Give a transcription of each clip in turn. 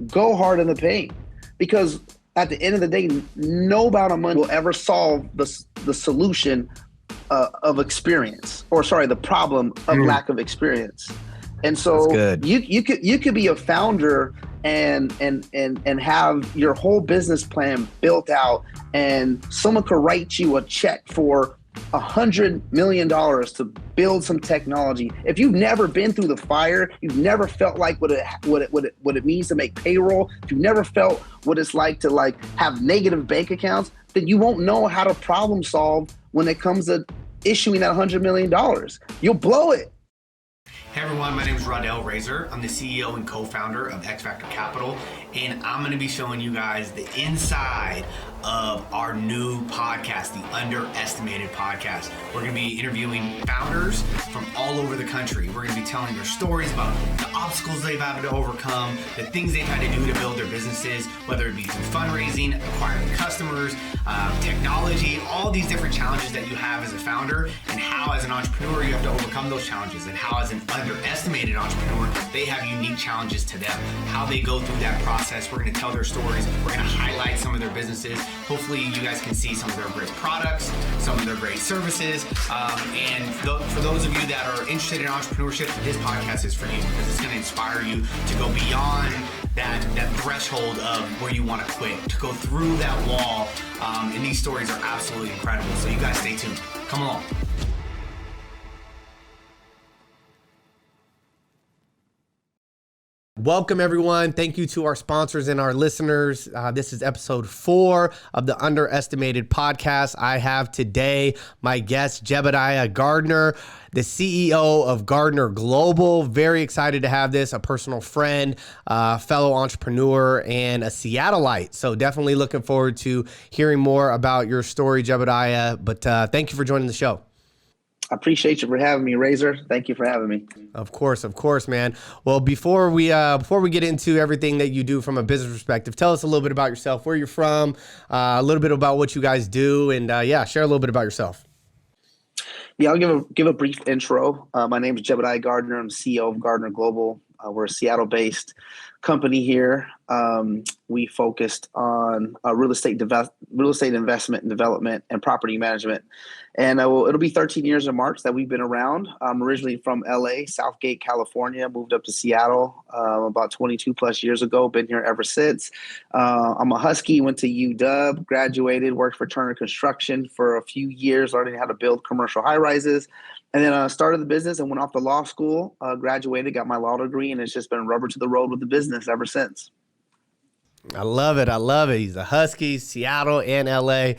go hard in the paint, because at the end of the day, no amount of money will ever solve the solution of experience, or sorry, the problem of lack of experience. And so you could be a founder and have your whole business plan built out, and someone could write you a check for $100 million to build some technology. If you've never been through the fire, you've never felt like what it means to make payroll, if you've never felt what it's like to have negative bank accounts, then you won't know how to problem solve when it comes to issuing that $100 million. You'll blow it. Hey everyone, my name is Rodell Razor. I'm the CEO and co-founder of X Factor Capital, and I'm going to be showing you guys the inside of our new podcast, the Underestimated Podcast. We're going to be interviewing founders from all over the country. We're going to be telling their stories about the obstacles they've had to overcome, the things they've had to do to build their businesses, whether it be through fundraising, acquiring customers, technology, all these different challenges that you have as a founder, and how as an entrepreneur you have to overcome those challenges, and how as an underestimated entrepreneur they have unique challenges to them, how they go through that process. We're going to tell their stories. We're going to highlight some of their businesses. Hopefully you guys can see some of their great products, some of their great services, and for those of you that are interested in entrepreneurship, this podcast is for you, because it's going to inspire you to go beyond that threshold of where you want to quit, to go through that wall, and these stories are absolutely incredible. So you guys stay tuned. Come along. Welcome, everyone. Thank you to our sponsors and our listeners. This is episode 4 of the Underestimated Podcast. I have today my guest, Jaebadiah Gardner, the CEO of Gardner Global. Very excited to have this, a personal friend, fellow entrepreneur, and a Seattleite. So definitely looking forward to hearing more about your story, Jaebadiah. But thank you for joining the show. I appreciate you for having me, Razor. Thank you for having me. Of course, man. Well, before we get into everything that you do from a business perspective, tell us a little bit about yourself, where you're from, a little bit about what you guys do, and share a little bit about yourself. Yeah, I'll give a brief intro. My name is Jaebadiah Gardner. I'm CEO of Gardner Global. We're a Seattle-based company here. We focused on real estate investment and development and property management. And it'll be 13 years in March that we've been around. I'm originally from LA, Southgate, California. Moved up to Seattle about 22 plus years ago. Been here ever since. I'm a Husky. Went to UW. Graduated. Worked for Turner Construction for a few years, learning how to build commercial high rises. And then I started the business and went off to law school, graduated, got my law degree, and it's just been rubber to the road with the business ever since. I love it. He's a Husky, Seattle, and LA,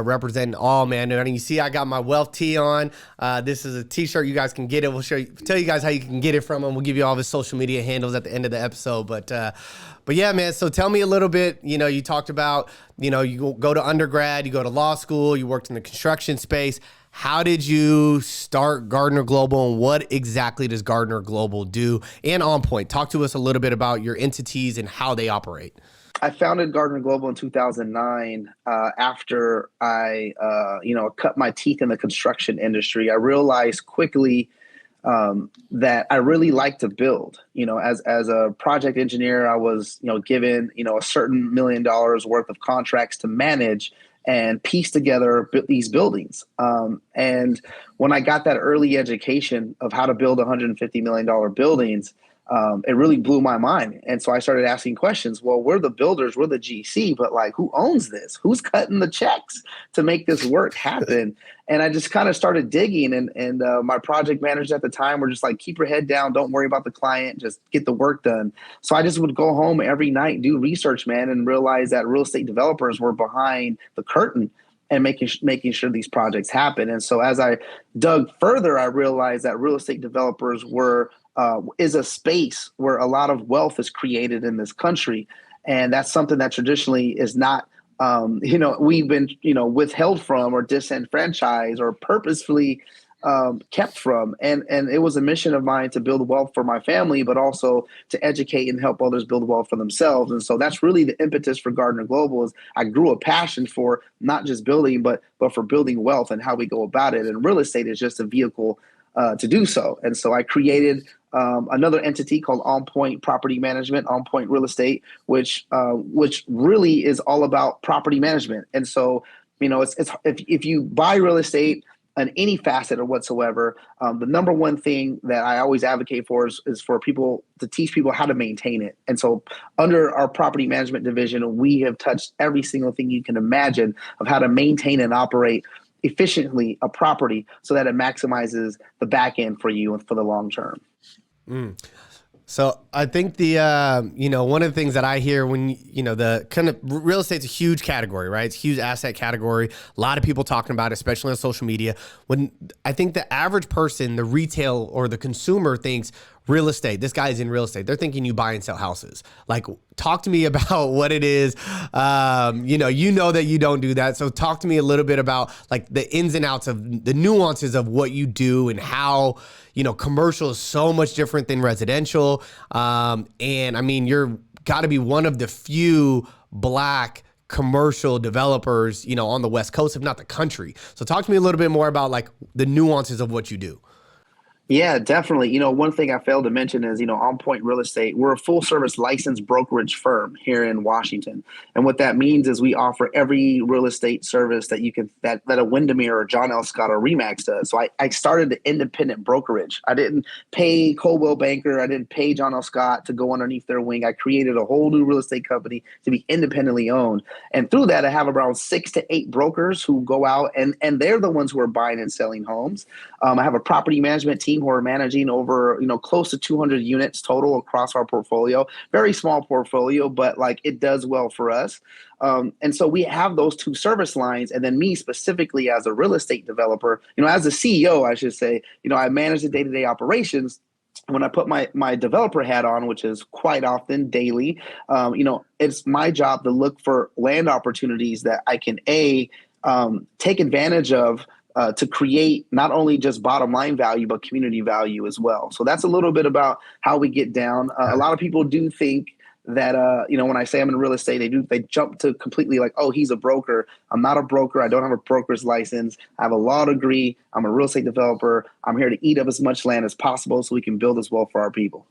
representing all, man. And you see I got my Wealth tee on. This is a t-shirt. You guys can get it. We'll tell you guys how you can get it from him. We'll give you all of his social media handles at the end of the episode. But yeah, man, so tell me a little bit. You talked about, you go to undergrad, you go to law school, you worked in the construction space. How did you start Gardner Global, and what exactly does Gardner Global do? And On Point, talk to us a little bit about your entities and how they operate. I founded Gardner Global in 2009 after I, cut my teeth in the construction industry. I realized quickly that I really like to build. As a project engineer, I was, given, a certain $1 million worth of contracts to manage and piece together these buildings. And when I got that early education of how to build $150 million buildings, it really blew my mind. And so I started asking questions. Well, we're the builders, we're the GC, but who owns this? Who's cutting the checks to make this work happen? And I just kind of started digging, and my project managers at the time were just like, keep your head down. Don't worry about the client. Just get the work done. So I just would go home every night, do research, man, and realize that real estate developers were behind the curtain and making sure these projects happen. And so as I dug further, I realized that real estate developers is a space where a lot of wealth is created in this country. And that's something that traditionally is not, we've been, withheld from or disenfranchised or purposefully kept from. And it was a mission of mine to build wealth for my family, but also to educate and help others build wealth for themselves. And so that's really the impetus for Gardner Global. Is I grew a passion for not just building, but for building wealth and how we go about it. And real estate is just a vehicle to do so. And so I created another entity called On Point Property Management, On Point Real Estate, which really is all about property management. And so, it's if you buy real estate on any facet or whatsoever, the number one thing that I always advocate for is for people to teach people how to maintain it. And so under our property management division, we have touched every single thing you can imagine of how to maintain and operate efficiently a property so that it maximizes the back end for you and for the long term. So I think the, one of the things that I hear when, the kind of real estate's a huge category, right? It's a huge asset category. A lot of people talking about it, especially on social media. When I think the average person, the retail or the consumer thinks real estate, this guy is in real estate. They're thinking you buy and sell houses. Like, talk to me about what it is. That you don't do that. So talk to me a little bit about like the ins and outs of the nuances of what you do and how, commercial is so much different than residential. And I mean, you're got to be one of the few Black commercial developers, on the West Coast, if not the country. So talk to me a little bit more about like the nuances of what you do. Yeah, definitely. One thing I failed to mention is, On Point Real Estate, we're a full service licensed brokerage firm here in Washington. And what that means is we offer every real estate service that that a Windermere or John L. Scott or Remax does. So I started the independent brokerage. I didn't pay Coldwell Banker. I didn't pay John L. Scott to go underneath their wing. I created a whole new real estate company to be independently owned. And through that, I have around 6 to 8 brokers who go out and they're the ones who are buying and selling homes. I have a property management team who are managing over, close to 200 units total across our portfolio. Very small portfolio, but like it does well for us. And so we have those 2 service lines. And then me specifically as a real estate developer, as a CEO, I should say, I manage the day-to-day operations. When I put my developer hat on, which is quite often daily, it's my job to look for land opportunities that I can take advantage of to create not only just bottom line value, but community value as well. So that's a little bit about how we get down. A lot of people do think that, when I say I'm in real estate, they jump to completely like, oh, he's a broker. I'm not a broker. I don't have a broker's license. I have a law degree. I'm a real estate developer. I'm here to eat up as much land as possible so we can build as well for our people.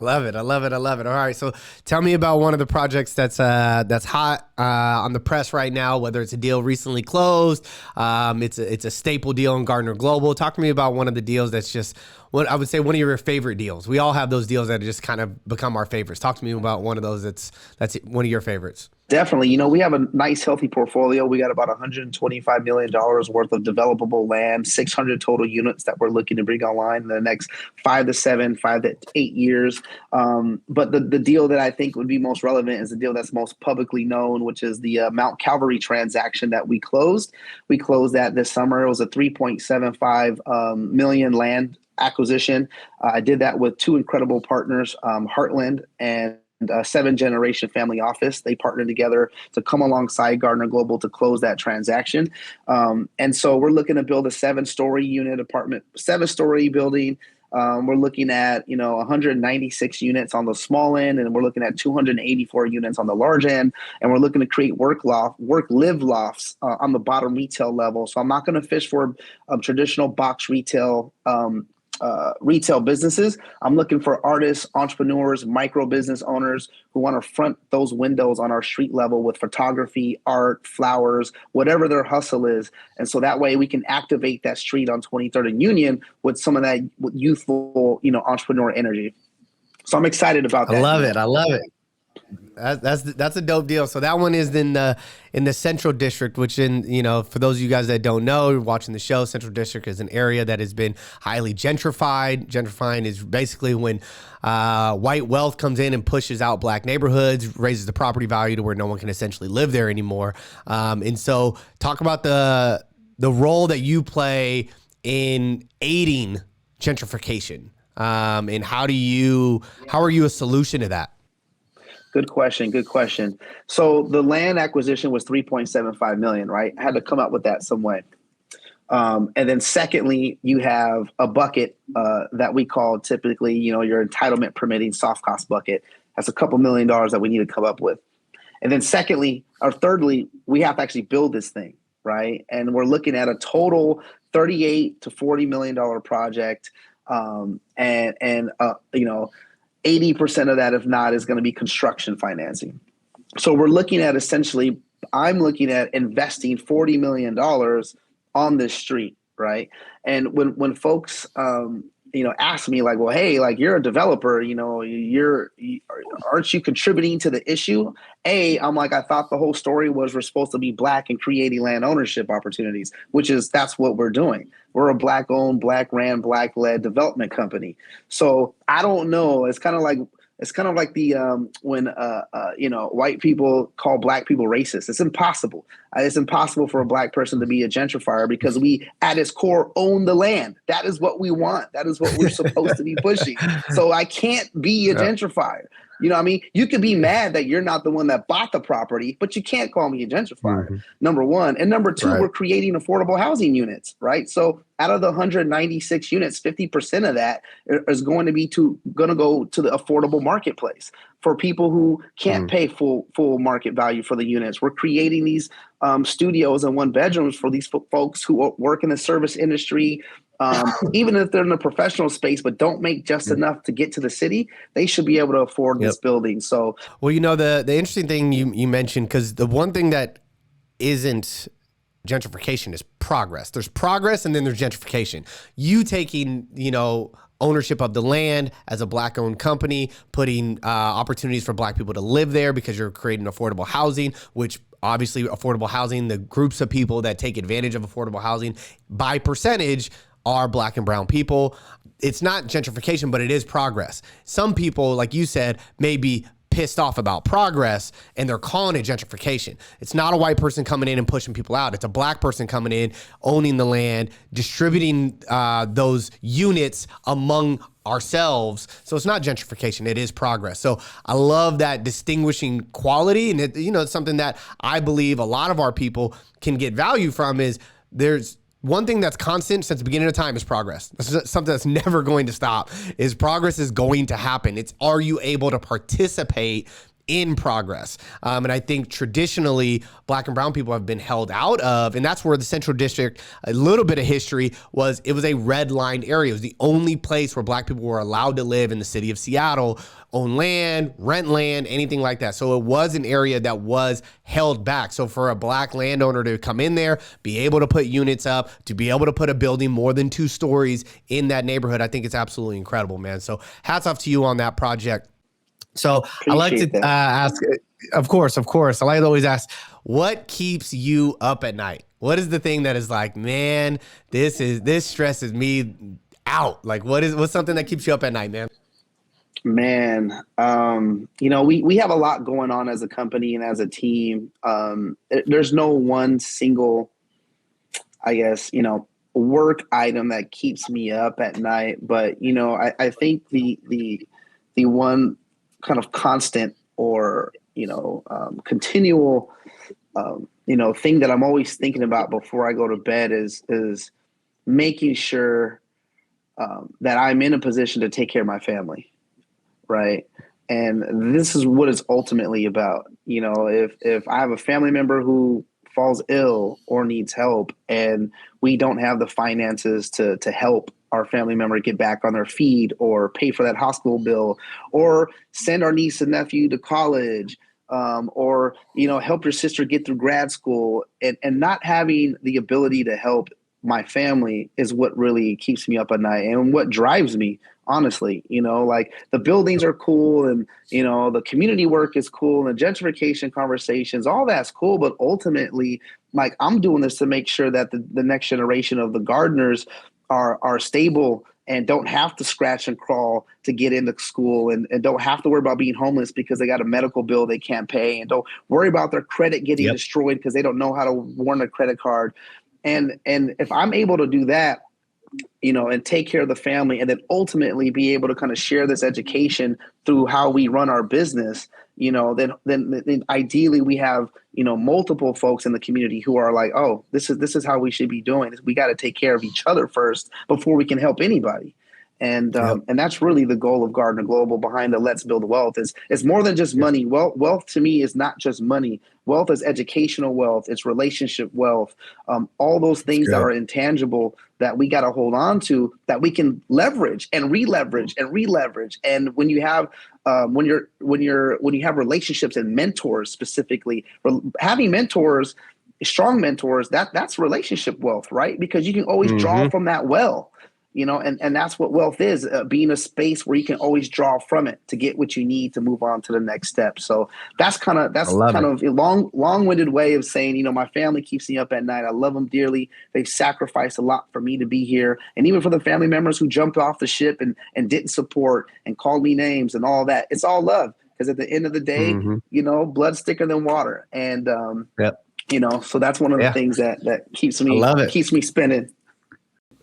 Love it. I love it. All right. So tell me about one of the projects that's hot on the press right now, whether it's a deal recently closed. It's a staple deal in Gardner Global. Talk to me about one of the deals that's just what I would say one of your favorite deals. We all have those deals that just kind of become our favorites. Talk to me about one of those that's one of your favorites. Definitely. We have a nice, healthy portfolio. We got about $125 million worth of developable land, 600 total units that we're looking to bring online in the next 5 to 8 years. But the deal that I think would be most relevant is the deal that's most publicly known, which is the Mount Calvary transaction that we closed. We closed that this summer. It was a $3.75 million land acquisition. I did that with 2 incredible partners, Heartland and a 7-generation family office. They partnered together to come alongside Gardner Global to close that transaction. And so we're looking to build a 7-story building. We're looking at, 196 units on the small end, and we're looking at 284 units on the large end. And we're looking to create work-live lofts on the bottom retail level. So I'm not going to fish for traditional box retail businesses. I'm looking for artists, entrepreneurs, micro business owners who want to front those windows on our street level with photography, art, flowers, whatever their hustle is. And so that way we can activate that street on 23rd and Union with some of that youthful, entrepreneur energy. So I'm excited about that. I love it. That's a dope deal. So that one is in the Central District, which for those of you guys that don't know, watching the show, Central District is an area that has been highly gentrified. Gentrifying is basically when white wealth comes in and pushes out Black neighborhoods, raises the property value to where no one can essentially live there anymore. And so talk about the role that you play in aiding gentrification. And how are you a solution to that? Good question. So the land acquisition was $3.75 million, right? I had to come up with that some way. And then secondly, you have a bucket that we call typically, your entitlement permitting soft cost bucket. That's a couple $1 million that we need to come up with. And then thirdly, we have to actually build this thing, right? And we're looking at a total $38 to $40 million project. And 80% of that, if not, is going to be construction financing. So we're looking at essentially, I'm looking at investing $40 million on this street, right? And when folks, ask me like, well, hey, like you're a developer, aren't you contributing to the issue? I'm like, I thought the whole story was we're supposed to be Black and creating land ownership opportunities, that's what we're doing. We're a Black owned, Black ran, Black led development company. So I don't know. It's kind of like the when white people call Black people racist. It's impossible. It's impossible for a Black person to be a gentrifier because we, at its core, own the land. That is what we want. That is what we're supposed to be pushing. So I can't be a gentrifier. You know what I mean? You could be mad that you're not the one that bought the property, but you can't call me a gentrifier, number one. And number two, we're creating affordable housing units, right? So out of the 196 units, 50% of that is going to go to the affordable marketplace for people who can't pay full market value for the units. We're creating these studios and one bedrooms for these folks who work in the service industry. Even if they're in a professional space but don't make just enough to get to the city, they should be able to afford this building. So, well, the interesting thing you mentioned, because the one thing that isn't gentrification is progress. There's progress and then there's gentrification. You taking, ownership of the land as a Black owned company, putting opportunities for Black people to live there because you're creating affordable housing, which obviously affordable housing, the groups of people that take advantage of affordable housing by percentage are Black and brown people. It's not gentrification, but it is progress. Some people, like you said, may be pissed off about progress and they're calling it gentrification. It's not a white person coming in and pushing people out. It's a Black person coming in, owning the land, distributing those units among ourselves. So it's not gentrification, it is progress. So I love that distinguishing quality. And it's something that I believe a lot of our people can get value from is there's one thing that's constant since the beginning of time is progress. This is something that's never going to stop. Is progress is going to happen. It's, are you able to participate in progress? And I think traditionally Black and brown people have been held out of, and that's where the Central District, a little bit of history was, it was a red lined area. It was the only place where Black people were allowed to live in the city of Seattle, own land, rent land, anything like that. So it was an area that was held back. So for a Black landowner to come in there, be able to put units up, to be able to put a building more than 2 stories in that neighborhood, I think it's absolutely incredible, man. So hats off to you on that project. So I like to ask, of course, I like to always ask, what keeps you up at night? What is the thing that is like, man, this stresses me out? Like, what's something that keeps you up at night, man? Man, we have a lot going on as a company and as a team. There's no one single, I guess, work item that keeps me up at night. But, I think the one kind of constant or, continual, thing that I'm always thinking about before I go to bed is making sure that I'm in a position to take care of my family. Right. And this is what it's ultimately about. If I have a family member who falls ill or needs help and we don't have the finances to help our family member get back on their feet or pay for that hospital bill or send our niece and nephew to college, or, help your sister get through grad school and not having the ability to help my family is what really keeps me up at night and what drives me, honestly. Like the buildings are cool and, the community work is cool and the gentrification conversations, all that's cool. But ultimately, like I'm doing this to make sure that the next generation of the Gardners are stable and don't have to scratch and crawl to get into school and don't have to worry about being homeless because they got a medical bill they can't pay and don't worry about their credit getting destroyed because they don't know how to warn a credit card. And if I'm able to do that, and take care of the family and then ultimately be able to kind of share this education through how we run our business, then ideally we have, multiple folks in the community who are like, oh, this is how we should be doing this. We got to take care of each other first before we can help anybody. And that's really the goal of Gardner Global behind the Let's Build Wealth. It's more than just money. Wealth to me is not just money. Wealth is educational wealth. It's relationship wealth. All those things that are intangible that we got to hold on to, that we can leverage and re-leverage and re-leverage. And when you have when you have relationships and mentors, specifically having mentors, strong mentors, that's relationship wealth, right? Because you can always draw from that well. And that's what wealth is, being a space where you can always draw from it to get what you need to move on to the next step. So that's kind of a long-winded way of saying, my family keeps me up at night. I love them dearly. They've sacrificed a lot for me to be here. And even for the family members who jumped off the ship and didn't support and called me names and all that, it's all love. Because at the end of the day, blood's thicker than water. And, so that's one of the things that keeps me spinning.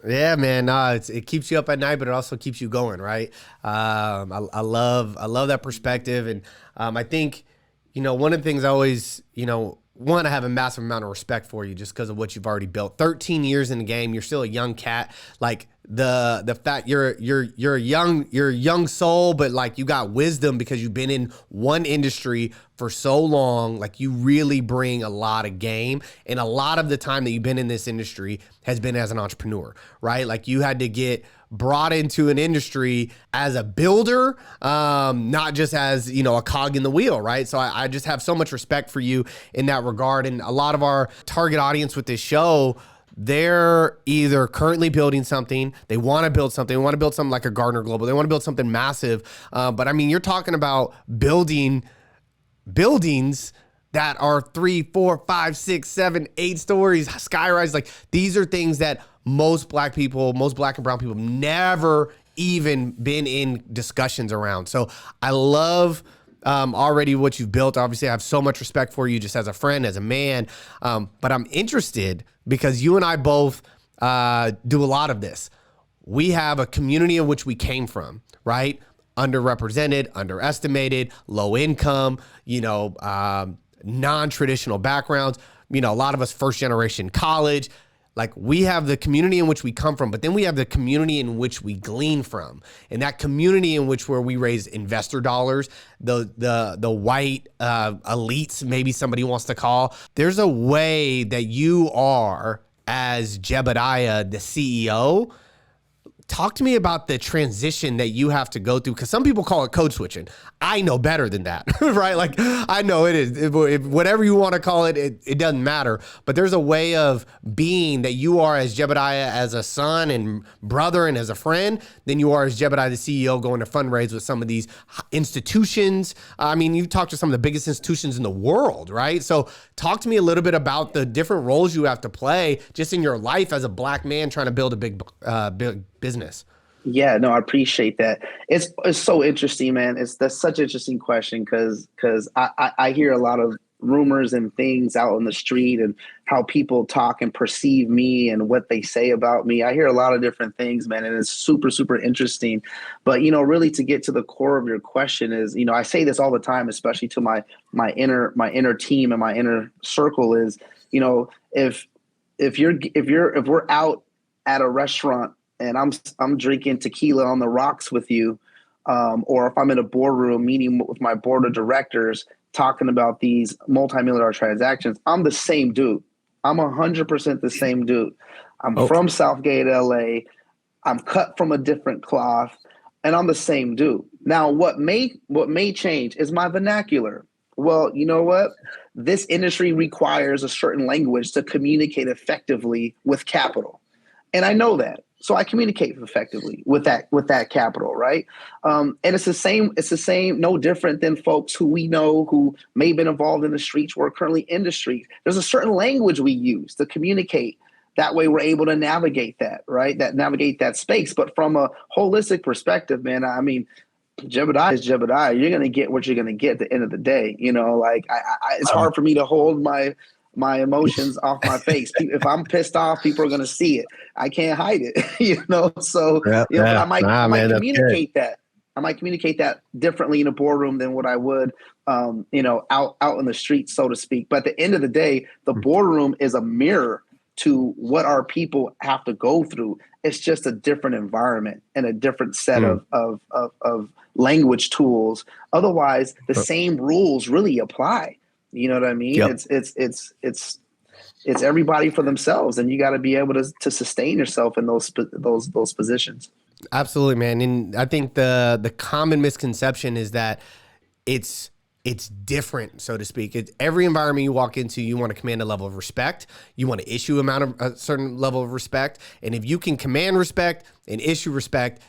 Yeah, man. No, it keeps you up at night, but it also keeps you going, right? I love that perspective, and I think one of the things I always I have a massive amount of respect for you just because of what you've already built. 13 years in the game, you're still a young cat. Like the fact you're a young soul, but like you got wisdom because you've been in one industry for so long. Like you really bring a lot of game, and a lot of the time that you've been in this industry has been as an entrepreneur, right? Like you had to get brought into an industry as a builder, not just as, a cog in the wheel, right? So I just have so much respect for you in that regard. And a lot of our target audience with this show, they're either currently building something, they want to build something, they want to build something like a Gardner Global, they want to build something massive. But I mean, you're talking about building buildings that are 3, 4, 5, 6, 7, 8 stories, skyrise. Like these are things that most black and brown people have never even been in discussions around. So I love already what you've built. Obviously, I have so much respect for you just as a friend, as a man. But I'm interested because you and I both do a lot of this. We have a community in which we came from, right? Underrepresented, underestimated, low income, non-traditional backgrounds. A lot of us first generation college. Like we have the community in which we come from, but then we have the community in which we glean from, and that community in which where we raise investor dollars, the white elites, maybe somebody wants to call. There's a way that you are as Jaebadiah, the CEO. Talk to me about the transition that you have to go through, because some people call it code switching. I know better than that, right? Like I know it is. Whatever you want to call it, it doesn't matter. But there's a way of being that you are as Jaebadiah as a son and brother and as a friend, than you are as Jaebadiah, the CEO, going to fundraise with some of these institutions. I mean, you talk to some of the biggest institutions in the world, right? So talk to me a little bit about the different roles you have to play just in your life as a black man trying to build a big business. Yeah, no, I appreciate that. It's so interesting, man. That's such an interesting question because I hear a lot of rumors and things out on the street and how people talk and perceive me and what they say about me. I hear a lot of different things, man, and it's super, super interesting. But, really to get to the core of your question is, I say this all the time, especially to my inner team and my inner circle is, if we're out at a restaurant and I'm drinking tequila on the rocks with you, or if I'm in a boardroom meeting with my board of directors talking about these multi-million-dollar transactions, I'm the same dude. I'm 100% the same dude. I'm from Southgate, LA. I'm cut from a different cloth, and I'm the same dude. Now, what may change is my vernacular. Well, you know what? This industry requires a certain language to communicate effectively with capital. And I know that. So I communicate effectively with that capital, right? And it's the same, no different than folks who we know who may have been involved in the streets or are currently in the streets. There's a certain language we use to communicate. That way we're able to navigate that, right? Navigate that space. But from a holistic perspective, man, I mean, Jaebadiah is Jaebadiah. You're going to get what you're going to get at the end of the day. It's hard for me to hold my emotions off my face. If I'm pissed off, people are going to see it. I can't hide it, So I might communicate that. I might communicate that differently in a boardroom than what I would, out in the streets, so to speak. But at the end of the day, the boardroom is a mirror to what our people have to go through. It's just a different environment and a different set of language tools. Otherwise, the same rules really apply. You know what I mean? Yep. It's everybody for themselves, and you got to be able to sustain yourself in those positions. Absolutely, man. And I think the common misconception is that it's different, so to speak. It's every environment you walk into, you want to command a level of respect. You want to issue a certain level of respect. And if you can command respect and issue respect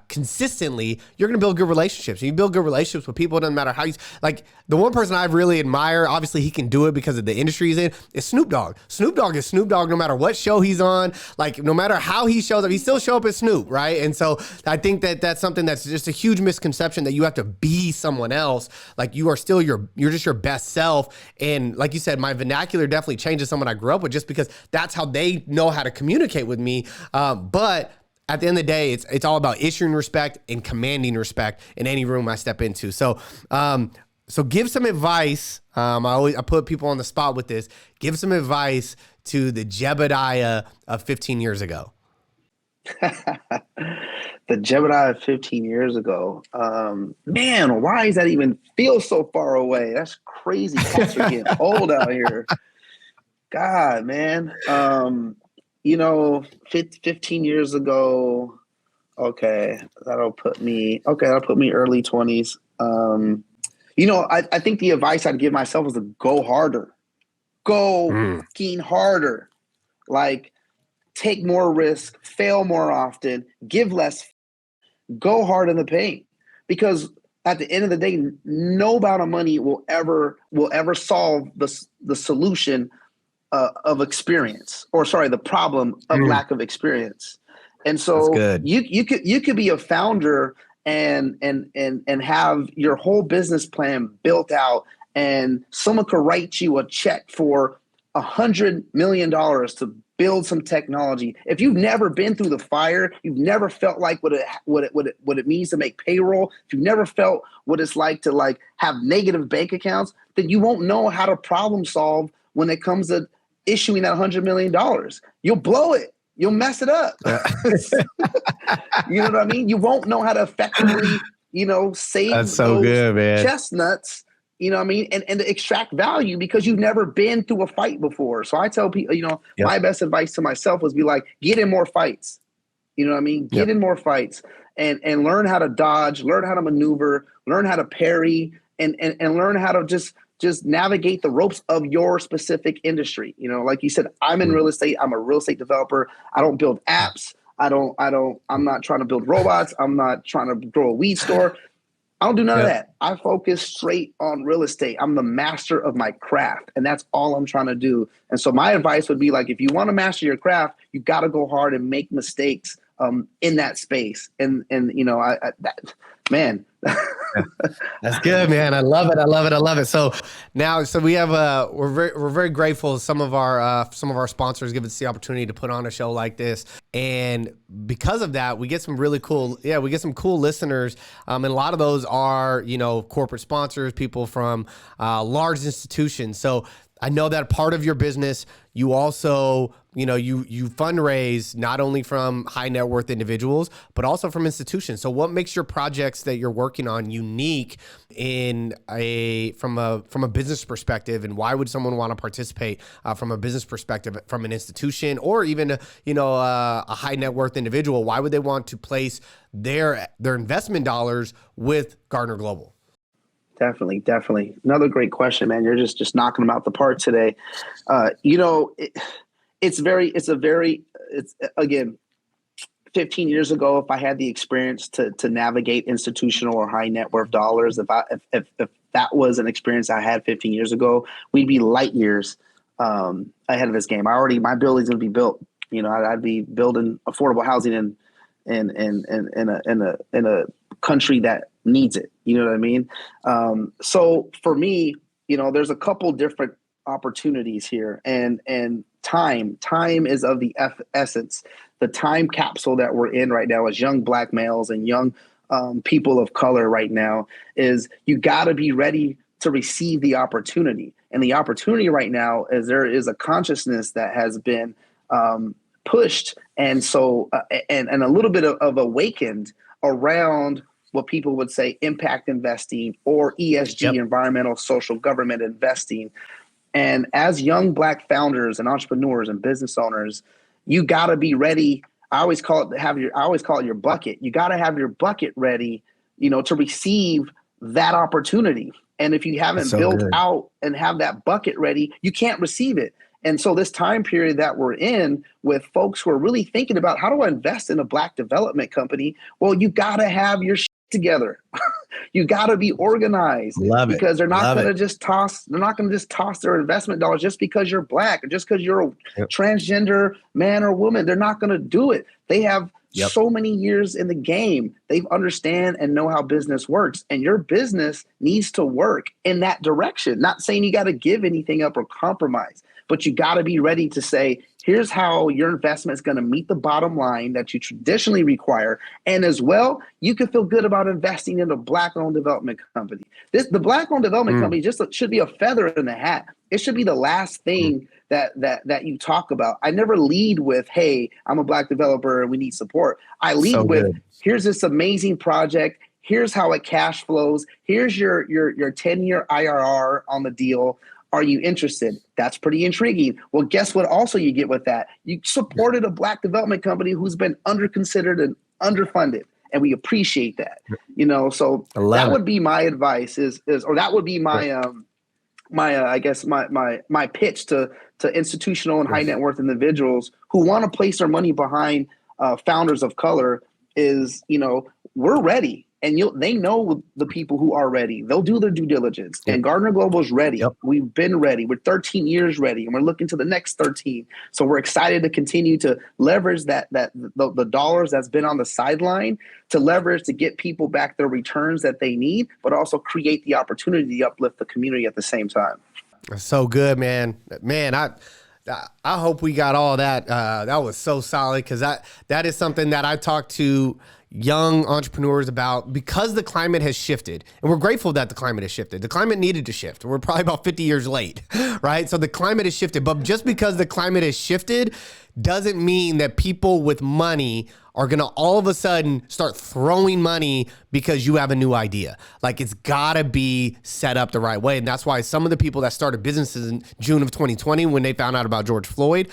consistently, you're going to build good relationships. And you build good relationships with people. It doesn't matter how you, like, the one person I really admire, obviously he can do it because of the industry he's in, is Snoop Dogg. Snoop Dogg is Snoop Dogg no matter what show he's on. Like, no matter how he shows up, he still show up as Snoop, right? And so I think that that's something that's just a huge misconception, that you have to be someone else. Like, you are still you're just your best self. And like you said, my vernacular definitely changes someone I grew up with, just because that's how they know how to communicate with me. But at the end of the day, it's all about issuing respect and commanding respect in any room I step into. So, so give some advice. I put people on the spot with this. Give some advice to the Jaebadiah of 15 years ago. The Jaebadiah of 15 years ago. Man, why does that even feel so far away? That's crazy. Cats are getting old out here. God, man. 15 years ago, that'll put me early 20s. I think the advice I'd give myself is to go harder. Go fucking harder. Like, take more risk, fail more often, give less, go hard in the paint. Because at the end of the day, no amount of money will ever solve the solution of experience, the problem of lack of experience. And so you could be a founder and have your whole business plan built out, and someone could write you a check for $100 million to build some technology. If you've never been through the fire, you've never felt like what it means to make payroll, if you've never felt what it's like to have negative bank accounts, then you won't know how to problem solve when it comes to issuing that $100 million. You'll blow it. You'll mess it up. You know what I mean? You won't know how to effectively, save That's so good, man. Chestnuts, you know what I mean? And to extract value, because you've never been through a fight before. So I tell people, my best advice to myself was be like, get in more fights. You know what I mean? Get in more fights and learn how to dodge, learn how to maneuver, learn how to parry, and learn how to just navigate the ropes of your specific industry. Like you said, I'm in real estate. I'm a real estate developer. I don't build apps. I'm not trying to build robots. I'm not trying to grow a weed store. I don't do none of that. I focus straight on real estate. I'm the master of my craft, and that's all I'm trying to do. And so my advice would be, like, if you want to master your craft, you got to go hard and make mistakes in that space. And man. That's good, man. I love it. So now, we have we're very grateful. Some of our sponsors give us the opportunity to put on a show like this, and because of that, we get some really cool. Yeah, we get some cool listeners, and a lot of those are corporate sponsors, people from large institutions. So I know that part of your business, you also, you fundraise not only from high net worth individuals, but also from institutions. So what makes your projects that you're working on unique from a business perspective, and why would someone want to participate from a business perspective from an institution, or even a high net worth individual? Why would they want to place their investment dollars with Gardner Global? Definitely. Another great question, man. You're just knocking them out the park today. It's again, 15 years ago, if I had the experience to navigate institutional or high net worth dollars, if that was an experience I had 15 years ago, we'd be light years ahead of this game. My building's gonna be built. I'd be building affordable housing in a country that needs it. You know what I mean? So for me, there's a couple different opportunities here, and time is of the essence. The time capsule that we're in right now as young Black males and young people of color right now is, you got to be ready to receive the opportunity. And the opportunity right now is there is a consciousness that has been pushed, and so and a little bit of awakened around what people would say impact investing or ESG, environmental, social, government investing. And as young Black founders and entrepreneurs and business owners, you got to be ready. I always call it your bucket. You got to have your bucket ready, to receive that opportunity. And if you haven't built out and have that bucket ready, you can't receive it. And so this time period that we're in with folks who are really thinking about how do I invest in a Black development company? Well, you got to have your shit together. You got to be organized. Because they're not going to just toss their investment dollars just because you're Black or just because you're a transgender man or woman. They're not going to do it. They have so many years in the game. They understand and know how business works. And your business needs to work in that direction. Not saying you got to give anything up or compromise, but you got to be ready to say, here's how your investment is going to meet the bottom line that you traditionally require. And as well, you can feel good about investing in a Black-owned development company. The Black-owned development company should be a feather in the hat. It should be the last thing that you talk about. I never lead with, hey, I'm a Black developer and we need support. I lead with, here's this amazing project. Here's how it cash flows. Here's your 10-year IRR on the deal. Are you interested? That's pretty intriguing. Well, guess what also you get with that? You supported a Black development company who's been underconsidered and underfunded. And we appreciate that. So that would be my advice or that would be my my pitch to institutional and high net worth individuals who want to place their money behind founders of color is, we're ready. And they know the people who are ready. They'll do their due diligence. And Gardner Global is ready. We've been ready. We're 13 years ready, and we're looking to the next 13. So we're excited to continue to leverage the dollars that's been on the sideline to leverage to get people back their returns that they need, but also create the opportunity to uplift the community at the same time. So good, man. I hope we got all that. That was so solid because that is something that I talked to young entrepreneurs about because the climate has shifted. And we're grateful that the climate has shifted. The climate needed to shift. We're probably about 50 years late, right? So the climate has shifted. But just because the climate has shifted doesn't mean that people with money are going to all of a sudden start throwing money because you have a new idea. Like, it's got to be set up the right way. And that's why some of the people that started businesses in June of 2020, when they found out about George Floyd,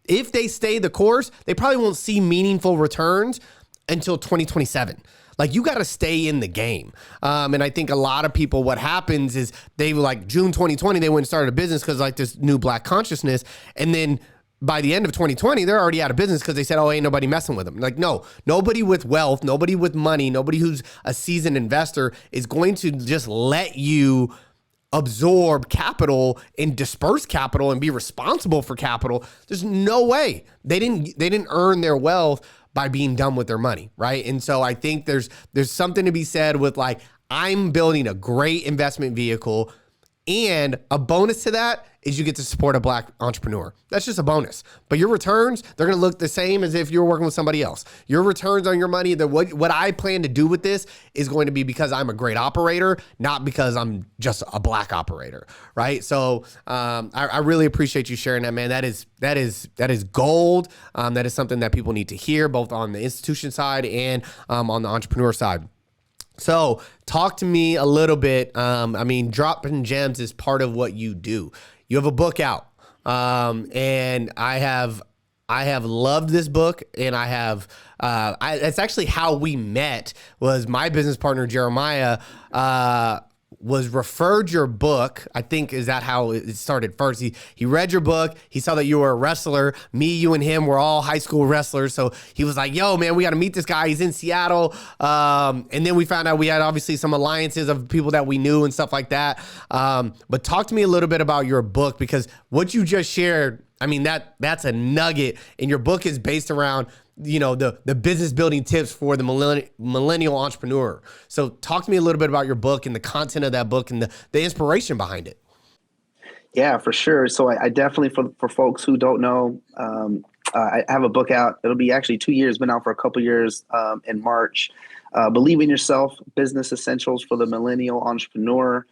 if they stay the course, they probably won't see meaningful returns until 2027. Like, you got to stay in the game. And I think a lot of people, what happens is they like June 2020, they went and started a business because like this new Black consciousness. And then by the end of 2020, they're already out of business because they said, oh, ain't nobody messing with them. Like, no, nobody with wealth, nobody with money, nobody who's a seasoned investor is going to just let you absorb capital and disperse capital and be responsible for capital. There's no way. They didn't earn their wealth by being done with their money, right? And so I think there's something to be said with like, I'm building a great investment vehicle, and a bonus to that is you get to support a Black entrepreneur. That's just a bonus. But your returns, they're going to look the same as if you're working with somebody else. Your returns on your money, what I plan to do with this is going to be because I'm a great operator, not because I'm just a Black operator, right? So I really appreciate you sharing that, man. That is gold. That is something that people need to hear, both on the institution side and on the entrepreneur side. So talk to me a little bit. Dropping gems is part of what you do. You have a book out, and I have loved this book, and it's actually how we met. Was my business partner Jeremiah was referred your book. I think is that how it started first. He read your book. He saw that you were a wrestler. Me, you, and him were all high school wrestlers. So he was like, yo, man, we got to meet this guy. He's in Seattle. And then we found out we had obviously some alliances of people that we knew and stuff like that. But talk to me a little bit about your book, because what you just shared, I mean, that's a nugget. And your book is based around, the business building tips for the millennial entrepreneur. So talk to me a little bit about your book and the content of that book and the inspiration behind it. Yeah, for sure. So I definitely, for folks who don't know, I have a book out. It'll be actually 2 years, been out for a couple years in March. Believe in Yourself, Business Essentials for the Millennial Entrepreneur.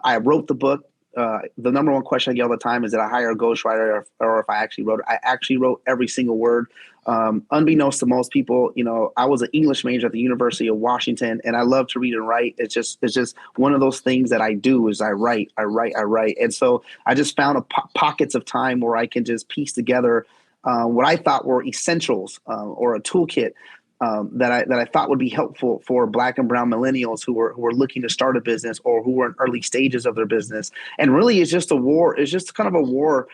I wrote the book. The number one question I get all the time is, did I hire a ghostwriter or if I actually wrote it? I actually wrote every single word. Unbeknownst to most people, I was an English major at the University of Washington, and I love to read and write. It's just one of those things that I do is I write. And so I just found pockets of time where I can just piece together what I thought were essentials or a toolkit that I thought would be helpful for Black and brown millennials who were looking to start a business or who were in early stages of their business. And really, it's just kind of a war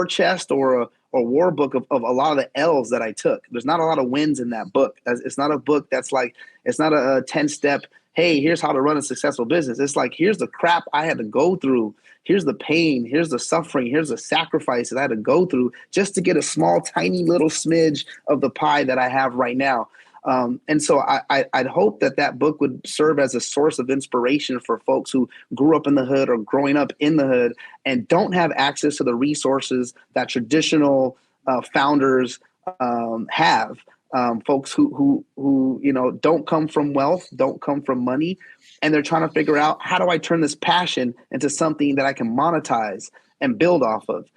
chest or a war book of a lot of the L's that I took. There's not a lot of wins in that book. It's not a book that's like, it's not a 10-step, hey, here's how to run a successful business. It's like, here's the crap I had to go through. Here's the pain. Here's the suffering. Here's the sacrifices I had to go through just to get a small, tiny little smidge of the pie that I have right now. And so I'd hope that book would serve as a source of inspiration for folks who grew up in the hood or growing up in the hood and don't have access to the resources that traditional founders have. Folks who don't come from wealth, don't come from money, and they're trying to figure out, how do I turn this passion into something that I can monetize and build off of?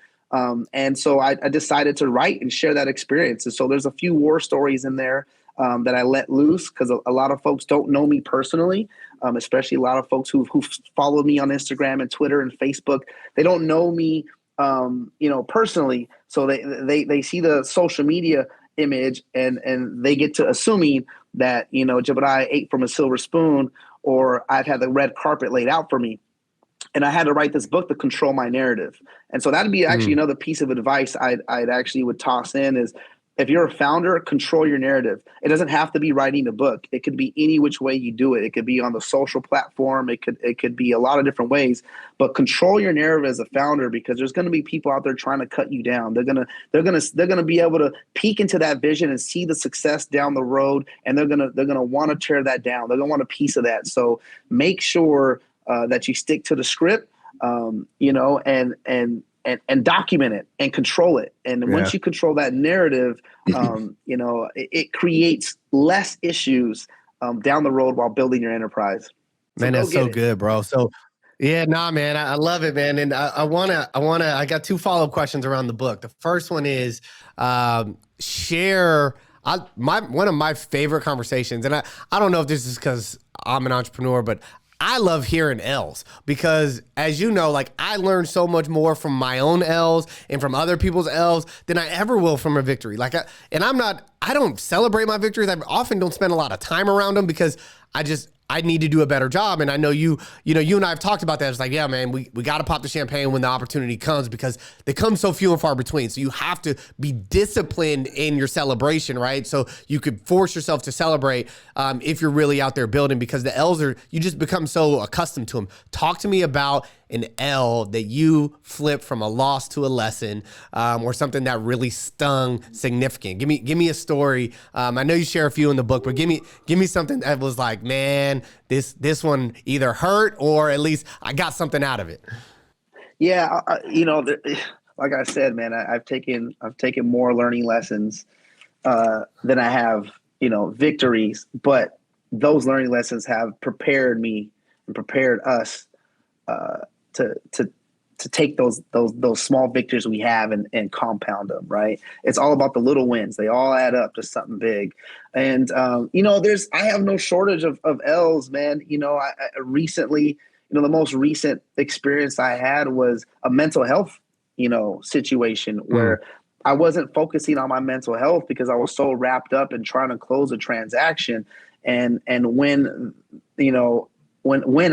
And so I decided to write and share that experience. And so there's a few war stories in there that I let loose because a lot of folks don't know me personally, especially a lot of folks who follow me on Instagram and Twitter and Facebook. They don't know me, personally. So they see the social media image and they get to assuming that, Jaebadiah ate from a silver spoon, or I've had the red carpet laid out for me. And I had to write this book to control my narrative. And so that'd be actually another piece of advice I'd actually would toss in is, if you're a founder, control your narrative. It doesn't have to be writing a book. It could be any which way you do it. It could be on the social platform. It could be a lot of different ways. But control your narrative as a founder, because there's going to be people out there trying to cut you down. They're gonna be able to peek into that vision and see the success down the road, and they're gonna want to tear that down. They're gonna want a piece of that. So make sure that you stick to the script, and document it and control it. And once you control that narrative, it creates less issues down the road while building your enterprise. So man, that's so good, bro. So yeah, man, I love it, man. And I got two follow-up questions around the book. The first one is share one of my favorite conversations. And I don't know if this is because I'm an entrepreneur, but I love hearing L's because, as you know, like, I learn so much more from my own L's and from other people's L's than I ever will from a victory. Like, I don't celebrate my victories. I often don't spend a lot of time around them because I need to do a better job. And I know you and I have talked about that. It's like, yeah, man, we got to pop the champagne when the opportunity comes because they come so few and far between. So you have to be disciplined in your celebration, right? So you could force yourself to celebrate if you're really out there building, because the L's you just become so accustomed to them. Talk to me about an L that you flipped from a loss to a lesson, or something that really stung significant. Give me a story. I know you share a few in the book, but give me something that was like, man, this one either hurt or at least I got something out of it. Yeah, like I said, man, I've taken more learning lessons than I have, victories. But those learning lessons have prepared me and prepared us to take those small victories we have and compound them, right? It's all about the little wins. They all add up to something big. And, I have no shortage of L's, man. I recently, the most recent experience I had was a mental health, situation where I wasn't focusing on my mental health because I was so wrapped up in trying to close a transaction. And when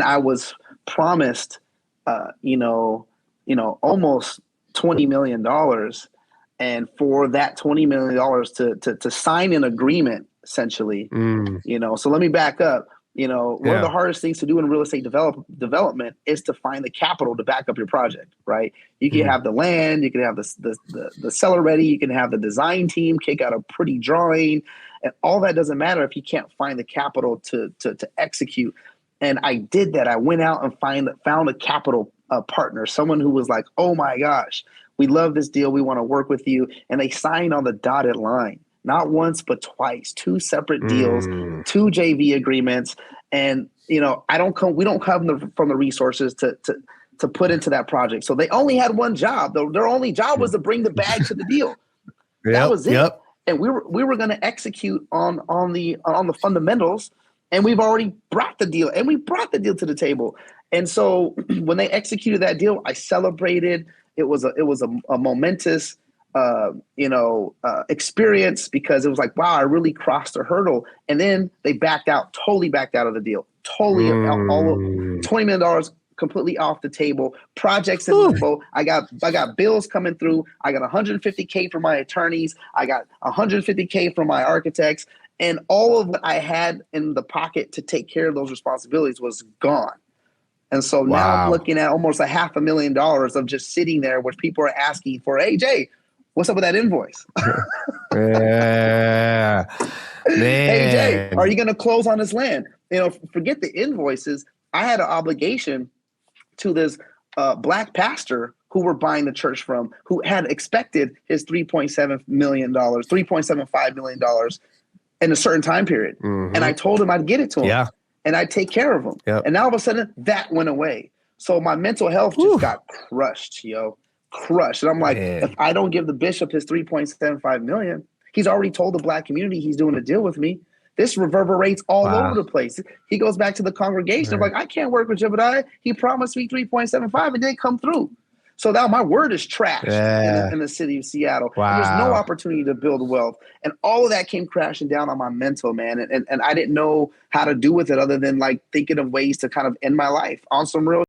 I was promised, almost $20 million. And for that $20 million to sign an agreement, essentially, so let me back up. One of the hardest things to do in real estate development is to find the capital to back up your project, right? You can have the land, you can have the seller ready, you can have the design team kick out a pretty drawing, and all that doesn't matter if you can't find the capital to execute. And I did that. I went out and found a capital partner, someone who was like, oh my gosh, we love this deal. We want to work with you. And they signed on the dotted line. not once, but twice, 2 separate deals, 2 JV agreements. And, you know, we don't come from the resources to put into that project. So they only had one job. Their only job was to bring the bag to the deal. That was it. And we were going to execute on the fundamentals, and we've already brought the deal, and we brought the deal to the table. And so when they executed that deal, I celebrated. It was a momentous experience, because it was like, wow, I really crossed a hurdle. And then they totally backed out of the deal. Totally all $20 million completely off the table. Projects in limbo. I got bills coming through. I got $150K from my attorneys. I got $150K from my architects. And all of what I had in the pocket to take care of those responsibilities was gone. And so now I'm looking at almost $500,000 of just sitting there, where people are asking for, hey, Jay, what's up with that invoice? Yeah, man. Hey, Jay, are you going to close on this land? You know, forget the invoices. I had an obligation to this black pastor who we're buying the church from, who had expected his $3.75 million in a certain time period. And I told him I'd get it to him and I'd take care of him. And now all of a sudden that went away. So my mental health just got crushed, crushed. And I'm like, if I don't give the bishop his $3.75 million, he's already told the black community he's doing a deal with me. This reverberates all over the place. He goes back to the congregation. I'm like, I can't work with Jaebadiah. He promised me 3.75 and didn't come through. So now my word is trashed in the city of Seattle. There's no opportunity to build wealth. And all of that came crashing down on my mental, man. And I didn't know how to do with it, other than like thinking of ways to kind of end my life on some real.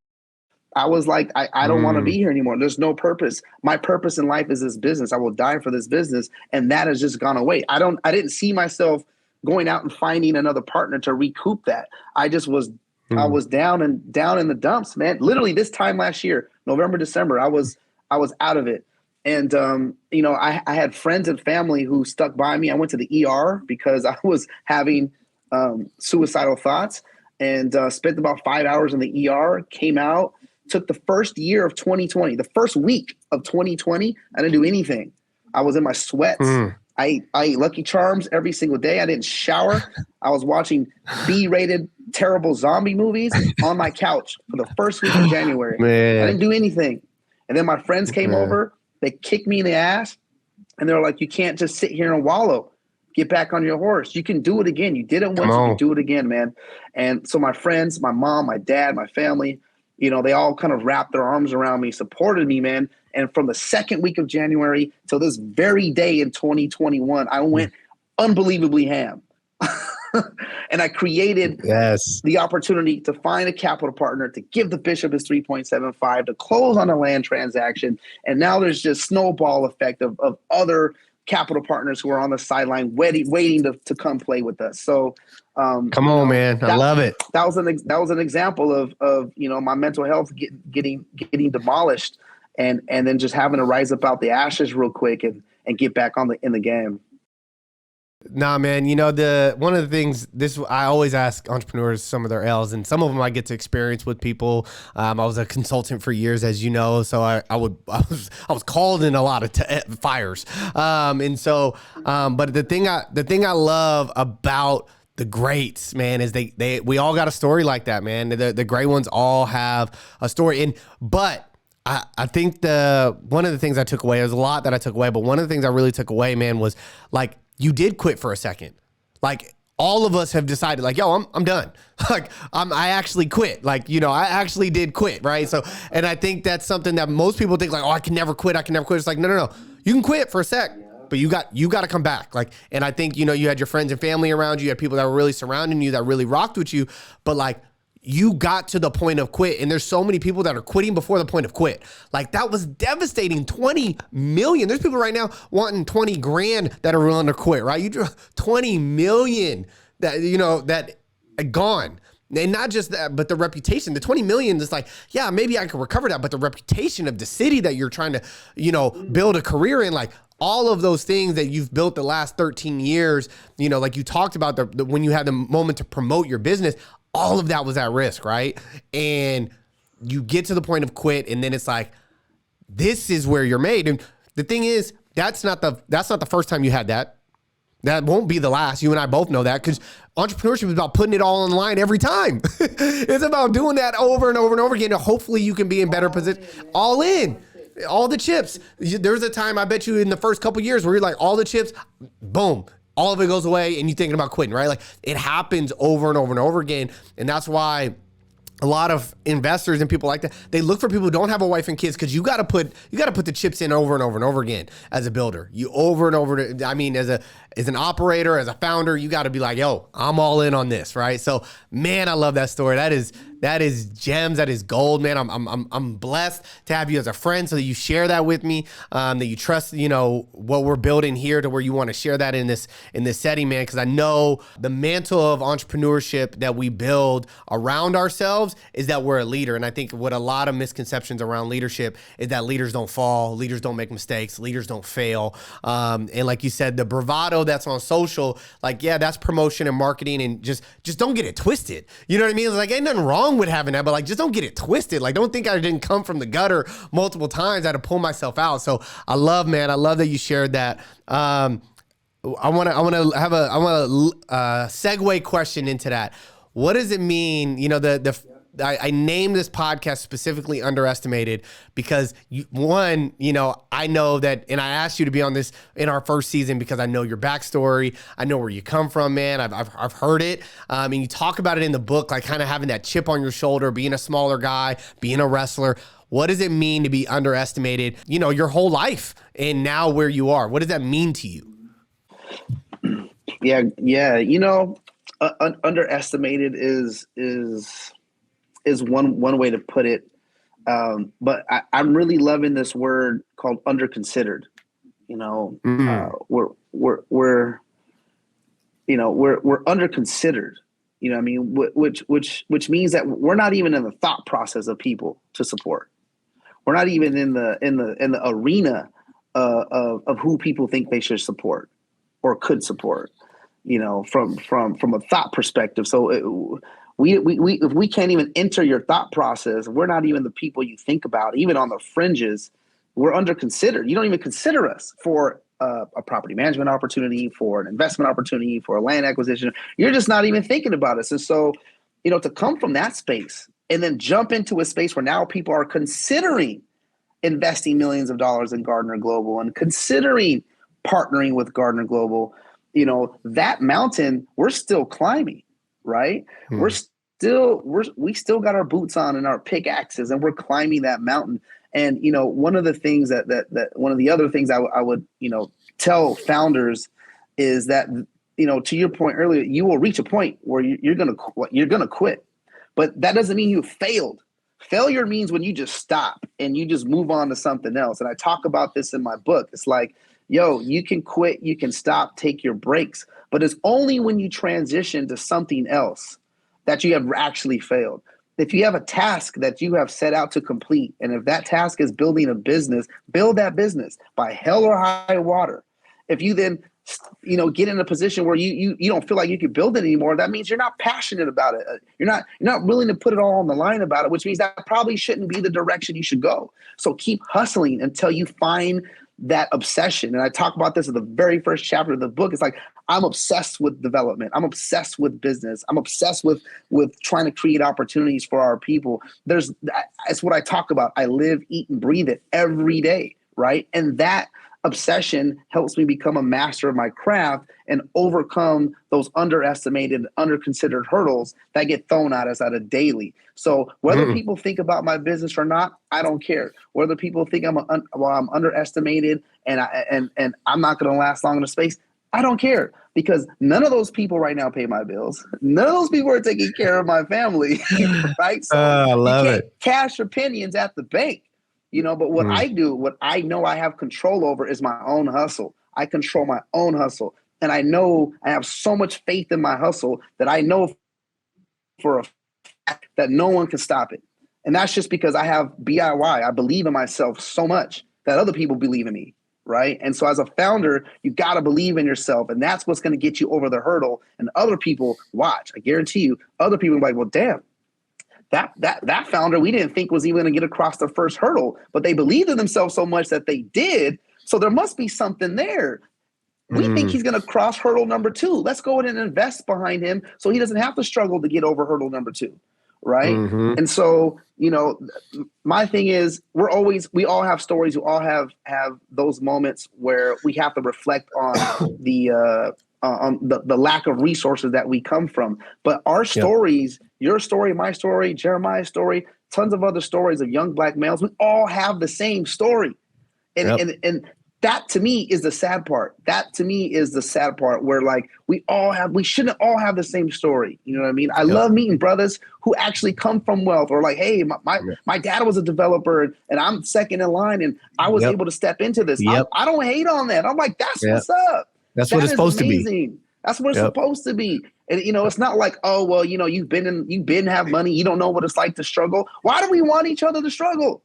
I was like, I don't want to be here anymore. There's no purpose. My purpose in life is this business. I will die for this business. And that has just gone away. I didn't see myself going out and finding another partner to recoup that. I just was, I was down in the dumps, man. Literally this time last year, November, December, I was out of it. And, I had friends and family who stuck by me. I went to the ER because I was having suicidal thoughts, and spent about 5 hours in the ER, came out, took the first year of 2020, the first week of 2020. I didn't do anything. I was in my sweats. I ate Lucky Charms every single day. I didn't shower. I was watching B-rated terrible zombie movies on my couch for the first week of January. I didn't do anything. And then my friends came over. They kicked me in the ass. And they were like, you can't just sit here and wallow. Get back on your horse. You can do it again. You did it once. You can do it again, man. And so my friends, my mom, my dad, my family, they all kind of wrapped their arms around me, supported me, man. And from the second week of January till this very day in 2021, I went unbelievably ham. And I created the opportunity to find a capital partner, to give the bishop his 3.75, to close on a land transaction. And now there's just snowball effect of other capital partners who are on the sideline waiting to come play with us. So come on, man. I love it. That was an example of my mental health getting demolished, and then just having to rise up out the ashes real quick and get back in the game. Nah, man. One of the things I always ask entrepreneurs some of their L's, and some of them I get to experience with people. I was a consultant for years, as you know, so I was called in a lot of fires. But the thing I love about the greats, man, is we all got a story like that, man. The great ones all have a story, but I think one of the things I took away, there's a lot that I took away, but one of the things I really took away, man, was like, you did quit for a second. Like, all of us have decided, like, yo, I'm done. Like, I actually quit. Like, I actually did quit, right? So, and I think that's something that most people think, like, oh, I can never quit. It's like, no. You can quit for a sec, but you got to come back. Like, and I think, you had your friends and family around you. You had people that were really surrounding you, that really rocked with you. But like, you got to the point of quit, and there's so many people that are quitting before the point of quit. Like, that was devastating. 20 million. There's people right now wanting 20 grand that are willing to quit, right? You drew 20 million that gone. And not just that, but the reputation. The 20 million is like, yeah, maybe I can recover that, but the reputation of the city that you're trying to, build a career in, like, all of those things that you've built the last 13 years, like you talked about when you had the moment to promote your business, all of that was at risk, right? And you get to the point of quit, and then it's like, this is where you're made. And the thing is, that's not the first time you had that. That won't be the last. You and I both know that, because entrepreneurship is about putting it all online every time. It's about doing that over and over and over again. And hopefully you can be in better position. All in. All the chips. There's a time, I bet you, in the first couple years where you're like, all the chips, boom, all of it goes away and you're thinking about quitting, right? Like, it happens over and over and over again. And that's why a lot of investors and people like that, they look for people who don't have a wife and kids, because you got to put the chips in over and over and over again as a builder. You over and over. I mean, as an operator, as a founder, you got to be like, yo, I'm all in on this, right? So, man, I love that story. That is gems. That is gold, man. I'm blessed to have you as a friend, so that you share that with me, that you trust, what we're building here, to where you want to share that in this setting, man. Because I know the mantle of entrepreneurship that we build around ourselves is that we're a leader. And I think what a lot of misconceptions around leadership is that leaders don't fall, leaders don't make mistakes, leaders don't fail. And like you said, the bravado that's on social, like, yeah, that's promotion and marketing, and just don't get it twisted. You know what I mean? It's like, ain't nothing wrong with having that, but like, just don't get it twisted. Like, don't think I didn't come from the gutter multiple times. I had to pull myself out. So I love that you shared that. I want to have a segue question into that. What does it mean? I named this podcast specifically Underestimated because I know that, and I asked you to be on this in our first season because I know your backstory. I know where you come from, man. I've heard it. And you talk about it in the book, like kind of having that chip on your shoulder, being a smaller guy, being a wrestler. What does it mean to be underestimated, your whole life, and now where you are? What does that mean to you? Yeah. Underestimated is one way to put it. But I'm really loving this word called underconsidered. We're underconsidered. Which means that we're not even in the thought process of people to support. We're not even in the arena of who people think they should support or could support. From a thought perspective. So if we can't even enter your thought process, we're not even the people you think about. Even on the fringes, we're underconsidered. You don't even consider us for a property management opportunity, for an investment opportunity, for a land acquisition. You're just not even thinking about us. And so, to come from that space and then jump into a space where now people are considering investing millions of dollars in Gardner Global and considering partnering with Gardner Global, that mountain, we're still climbing, right? We still got our boots on and our pickaxes, and we're climbing that mountain. And, one of the things that one of the other things I would, tell founders is that, to your point earlier, you will reach a point where you're going to quit, but that doesn't mean you failed. Failure means when you just stop and you just move on to something else. And I talk about this in my book. It's like, you can quit, you can stop, take your breaks, but it's only when you transition to something else that you have actually failed. If you have a task that you have set out to complete, and if that task is building a business, build that business by hell or high water. If you then, get in a position where you don't feel like you can build it anymore, that means you're not passionate about it. You're not willing to put it all on the line about it, which means that probably shouldn't be the direction you should go. So keep hustling until you find that obsession. And I talk about this in the very first chapter of the book. It's like, I'm obsessed with development. I'm obsessed with business. I'm obsessed with trying to create opportunities for our people. It's what I talk about. I live, eat, and breathe it every day, right? And that obsession helps me become a master of my craft and overcome those underestimated, underconsidered hurdles that get thrown at us daily. So whether people think about my business or not, I don't care. Whether people think I'm underestimated and I'm not going to last long in the space, I don't care, because none of those people right now pay my bills. None of those people are taking care of my family, right? So I love it. Cash opinions at the bank. But what I do, what I know I have control over is my own hustle. I control my own hustle. And I know I have so much faith in my hustle that I know for a fact that no one can stop it. And that's just because I have BIY. I believe in myself so much that other people believe in me, right? And so as a founder, you got to believe in yourself. And that's what's going to get you over the hurdle. And other people, watch, I guarantee you, other people are like, well, damn. That founder we didn't think was even going to get across the first hurdle, but they believed in themselves so much that they did. So there must be something there. We think he's going to cross hurdle number 2. Let's go in and invest behind him so he doesn't have to struggle to get over hurdle number 2. Right. And so, my thing is we all have stories. We all have those moments where we have to reflect on the lack of resources that we come from. But our stories, your story, my story, Jeremiah's story, tons of other stories of young Black males, we all have the same story. And that to me is the sad part. That to me is the sad part where like we shouldn't all have the same story. You know what I mean? I love meeting brothers who actually come from wealth, or like, hey, my dad was a developer and I'm second in line and I was able to step into this. I don't hate on that. I'm like, that's what's up. That's what it's supposed to be. That's what it's supposed to be. And it's not like, oh, well, you've been have money. You don't know what it's like to struggle. Why do we want each other to struggle?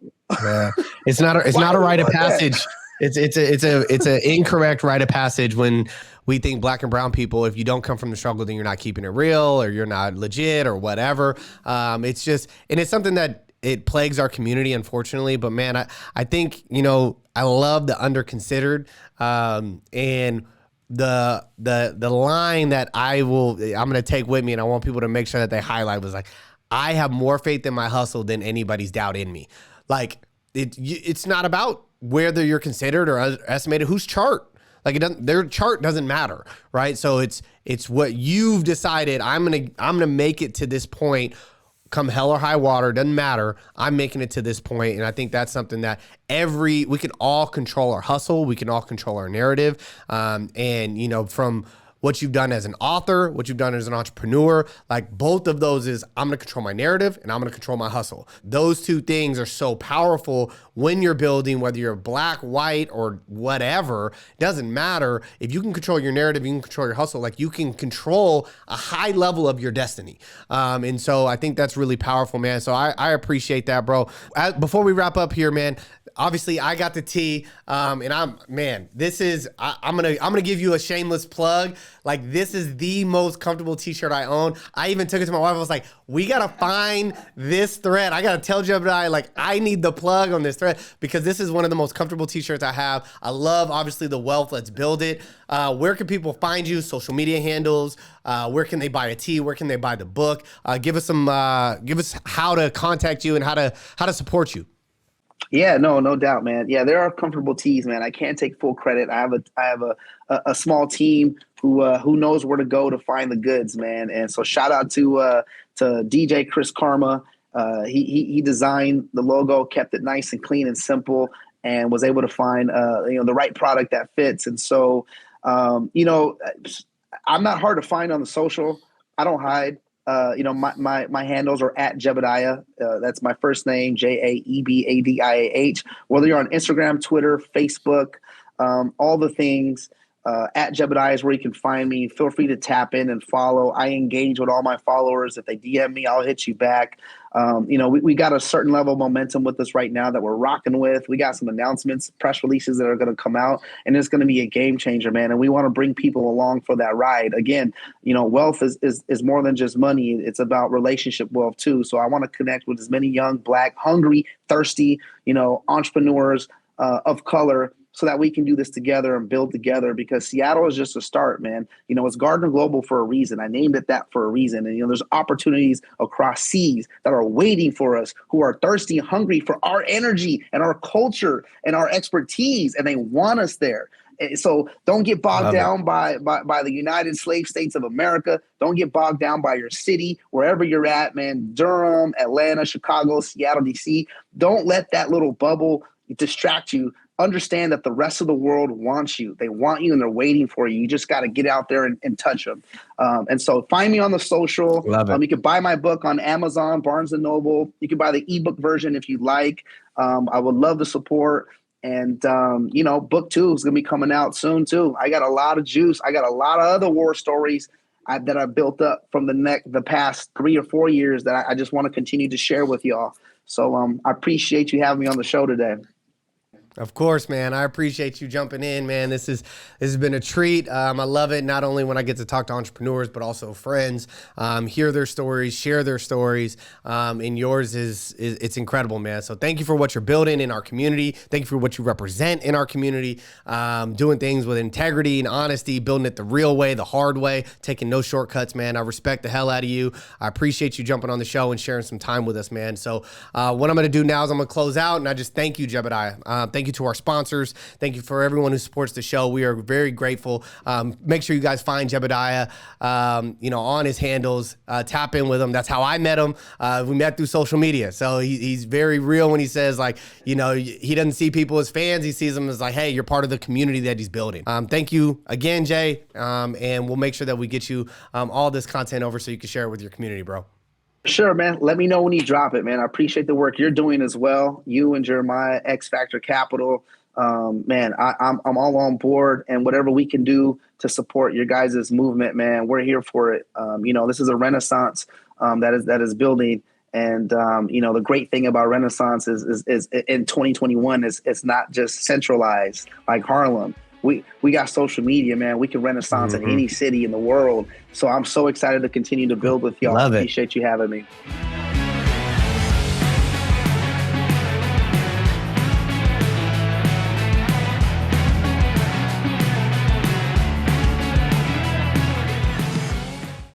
It's not a rite of passage. It's an incorrect rite of passage when we think Black and brown people, if you don't come from the struggle, then you're not keeping it real or you're not legit or whatever. It's just, and it's something that it plagues our community, unfortunately. But man, I think, I love the underconsidered, and the line that I'm going to take with me, and I want people to make sure that they highlight, was like, I have more faith in my hustle than anybody's doubt in me. Like it's not about whether you're considered or estimated, whose chart. Like their chart doesn't matter, right? So it's what you've decided. I'm gonna make it to this point, come hell or high water, doesn't matter. I'm making it to this point, and I think that's something that we can all control our hustle, we can all control our narrative, and from what you've done as an author, what you've done as an entrepreneur, like both of those is I'm going to control my narrative and I'm going to control my hustle. Those two things are so powerful when you're building, whether you're Black, white, or whatever, it doesn't matter. If you can control your narrative, you can control your hustle, like you can control a high level of your destiny. And so I think that's really powerful, man. So I appreciate that, bro. Before we wrap up here, man, obviously I got the tea, and I'm gonna give you a shameless plug. Like, this is the most comfortable t-shirt I own. I even took it to my wife. I was like, we gotta find this thread. I gotta tell Jaebadiah, like, I need the plug on this thread because this is one of the most comfortable t-shirts I have. I love, obviously, the wealth. Let's build it. Where can people find you? Social media handles. Where can they buy a tee? Where can they buy the book? Give us how to contact you and how to support you. Yeah, no doubt, man. Yeah, there are comfortable tees, man. I can't take full credit. I have a small team who knows where to go to find the goods, man. And so shout out to DJ Chris Karma. He designed the logo, kept it nice and clean and simple, and was able to find the right product that fits. And so I'm not hard to find on the social. I don't hide. My handles are at Jaebadiah. That's my first name, Jaebadiah. Whether you're on Instagram, Twitter, Facebook, all the things, at Jaebadiah is where you can find me. Feel free to tap in and follow. I engage with all my followers. If they DM me, I'll hit you back. We got a certain level of momentum with us right now that we're rocking with. We got some announcements, press releases that are going to come out, and it's going to be a game changer, man. And we want to bring people along for that ride. Again, wealth is more than just money. It's about relationship wealth too. So I want to connect with as many young, Black, hungry, thirsty, entrepreneurs of color, so that we can do this together and build together, because Seattle is just a start, man. It's Gardner Global for a reason. I named it that for a reason. And, there's opportunities across seas that are waiting for us, who are thirsty and hungry for our energy and our culture and our expertise, and they want us there. So don't get bogged down by the United Slave States of America. Don't get bogged down by your city, wherever you're at, man. Durham, Atlanta, Chicago, Seattle, DC. Don't let that little bubble distract you. Understand that the rest of the world wants you. They want you and they're waiting for you. You just got to get out there and touch them. And so find me on the social. Love it. You can buy my book on Amazon, Barnes & Noble. You can buy the ebook version if you like. I would love the support. And, book 2 is going to be coming out soon too. I got a lot of juice. I got a lot of other war stories that I built up from the past 3 or 4 years that I just want to continue to share with y'all. So I appreciate you having me on the show today. Of course, man. I appreciate you jumping in, man. This has been a treat. I love it, not only when I get to talk to entrepreneurs, but also friends, hear their stories, share their stories. And yours is it's incredible, man. So thank you for what you're building in our community. Thank you for what you represent in our community, doing things with integrity and honesty, building it the real way, the hard way, taking no shortcuts, man. I respect the hell out of you. I appreciate you jumping on the show and sharing some time with us, man. So what I'm going to do now is I'm going to close out, and I just thank you, Jaebadiah. Thank you to our sponsors. Thank you for everyone who supports the show. We are very grateful. Make sure you guys find Jaebadiah, on his handles. Tap in with him. That's how I met him. We met through social media. So he's very real when he says, like, he doesn't see people as fans. He sees them as like, hey, you're part of the community that he's building. Thank you again, Jay. And we'll make sure that we get you all this content over so you can share it with your community, bro. Sure, man. Let me know when you drop it, man. I appreciate the work you're doing as well. You and Jeremiah, X Factor Capital. Man, I'm all on board, and whatever we can do to support your guys' movement, man, we're here for it. This is a renaissance that is building. And, the great thing about Renaissance is in 2021 is it's not just centralized like Harlem. We got social media, man. We can Renaissance in any city in the world. So I'm so excited to continue to build with y'all. Love it. Appreciate you having me.